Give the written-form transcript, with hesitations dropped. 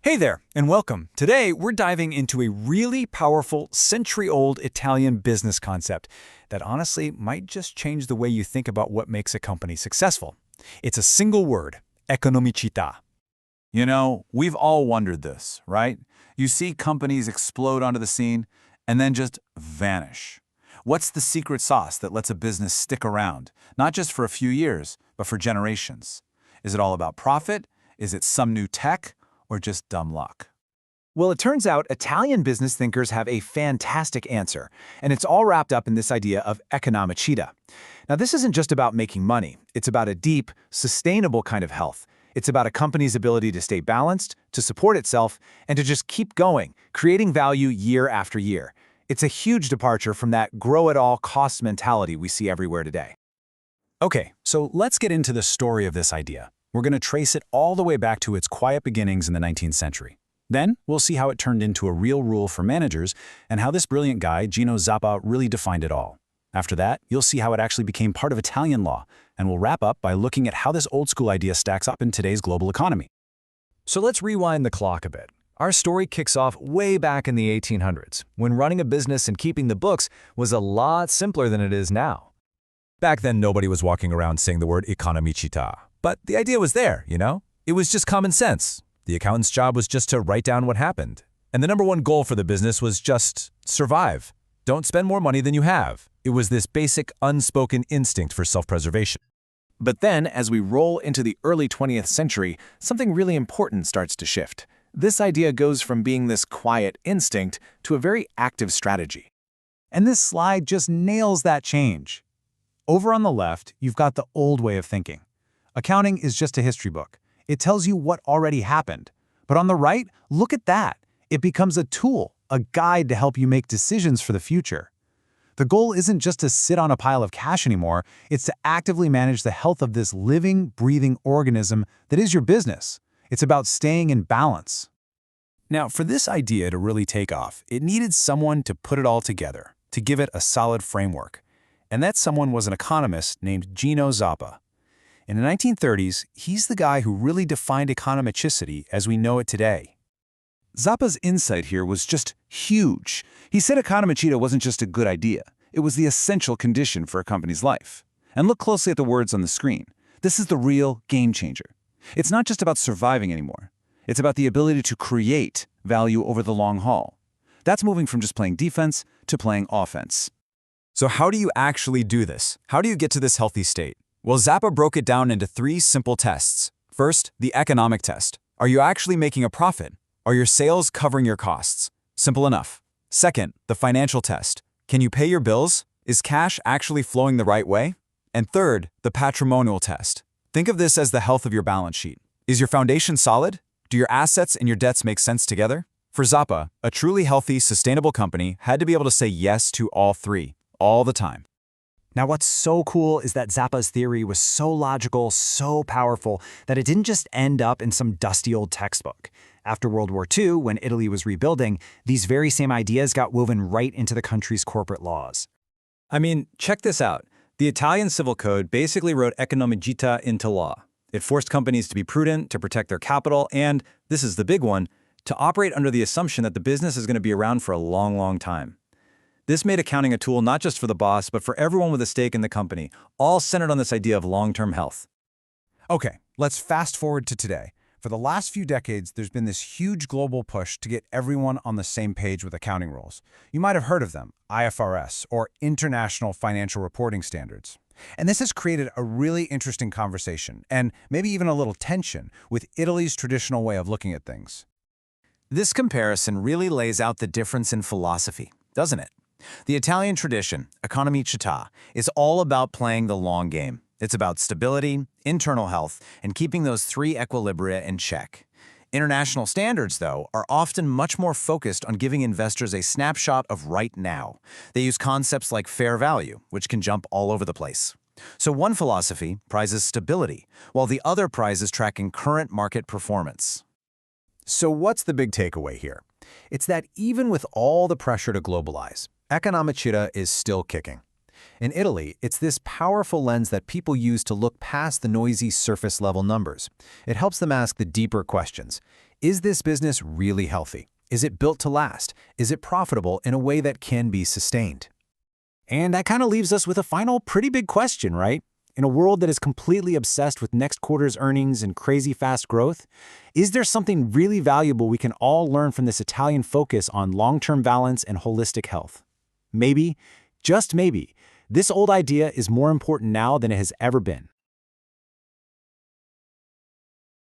Hey there, and welcome. Today, we're diving into a really powerful, century-old Italian business concept that honestly might just change the way you think about what makes a company successful. It's a single word, economicità. You know, we've all wondered this, right? You see companies explode onto the scene and then just vanish. What's the secret sauce that lets a business stick around, not just for a few years, but for generations? Is it all about profit? Is it some new tech? Or just dumb luck? Well, it turns out Italian business thinkers have a fantastic answer, and it's all wrapped up in this idea of economicità. Now, this isn't just about making money. It's about a deep, sustainable kind of health. It's about a company's ability to stay balanced, to support itself, and to just keep going, creating value year after year. It's a huge departure from that grow-at-all-costs mentality we see everywhere today. Okay, so let's get into the story of this idea. We're going to trace it all the way back to its quiet beginnings in the 19th century. Then, we'll see how it turned into a real rule for managers and how this brilliant guy, Gino Zappa, really defined it all. After that, you'll see how it actually became part of Italian law, and we'll wrap up by looking at how this old-school idea stacks up in today's global economy. So let's rewind the clock a bit. Our story kicks off way back in the 1800s, when running a business and keeping the books was a lot simpler than it is now. Back then, nobody was walking around saying the word economicità. But the idea was there, you know? It was just common sense. The accountant's job was just to write down what happened. And the number one goal for the business was just survive. Don't spend more money than you have. It was this basic, unspoken instinct for self-preservation. But then, as we roll into the early 20th century, something really important starts to shift. This idea goes from being this quiet instinct to a very active strategy. And this slide just nails that change. Over on the left, you've got the old way of thinking. Accounting is just a history book. It tells you what already happened. But on the right, look at that. It becomes a tool, a guide to help you make decisions for the future. The goal isn't just to sit on a pile of cash anymore, it's to actively manage the health of this living, breathing organism that is your business. It's about staying in balance. Now, for this idea to really take off, it needed someone to put it all together, to give it a solid framework. And that someone was an economist named Gino Zappa. In the 1930s, he's the guy who really defined economicity as we know it today. Zappa's insight here was just huge. He said economicità wasn't just a good idea. It was the essential condition for a company's life. And look closely at the words on the screen. This is the real game changer. It's not just about surviving anymore. It's about the ability to create value over the long haul. That's moving from just playing defense to playing offense. So how do you actually do this? How do you get to this healthy state? Well, Zappa broke it down into 3 simple tests. First, the economic test. Are you actually making a profit? Are your sales covering your costs? Simple enough. Second, the financial test. Can you pay your bills? Is cash actually flowing the right way? And third, the patrimonial test. Think of this as the health of your balance sheet. Is your foundation solid? Do your assets and your debts make sense together? For Zappa, a truly healthy, sustainable company had to be able to say yes to all 3, all the time. Now, what's so cool is that Zappa's theory was so logical, so powerful, that it didn't just end up in some dusty old textbook. After World War II, when Italy was rebuilding, these very same ideas got woven right into the country's corporate laws. I mean, check this out. The Italian Civil Code basically wrote economicità into law. It forced companies to be prudent, to protect their capital, and, this is the big one, to operate under the assumption that the business is going to be around for a long, long time. This made accounting a tool not just for the boss, but for everyone with a stake in the company, all centered on this idea of long-term health. Okay, let's fast forward to today. For the last few decades, there's been this huge global push to get everyone on the same page with accounting rules. You might have heard of them, IFRS, or International Financial Reporting Standards. And this has created a really interesting conversation, and maybe even a little tension, with Italy's traditional way of looking at things. This comparison really lays out the difference in philosophy, doesn't it? The Italian tradition, economicità, is all about playing the long game. It's about stability, internal health, and keeping those 3 equilibria in check. International standards, though, are often much more focused on giving investors a snapshot of right now. They use concepts like fair value, which can jump all over the place. So one philosophy prizes stability, while the other prizes tracking current market performance. So what's the big takeaway here? It's that even with all the pressure to globalize, economicità is still kicking. In Italy, it's this powerful lens that people use to look past the noisy surface-level numbers. It helps them ask the deeper questions. Is this business really healthy? Is it built to last? Is it profitable in a way that can be sustained? And that kind of leaves us with a final pretty big question, right? In a world that is completely obsessed with next quarter's earnings and crazy fast growth, is there something really valuable we can all learn from this Italian focus on long-term balance and holistic health? Maybe, just maybe, this old idea is more important now than it has ever been.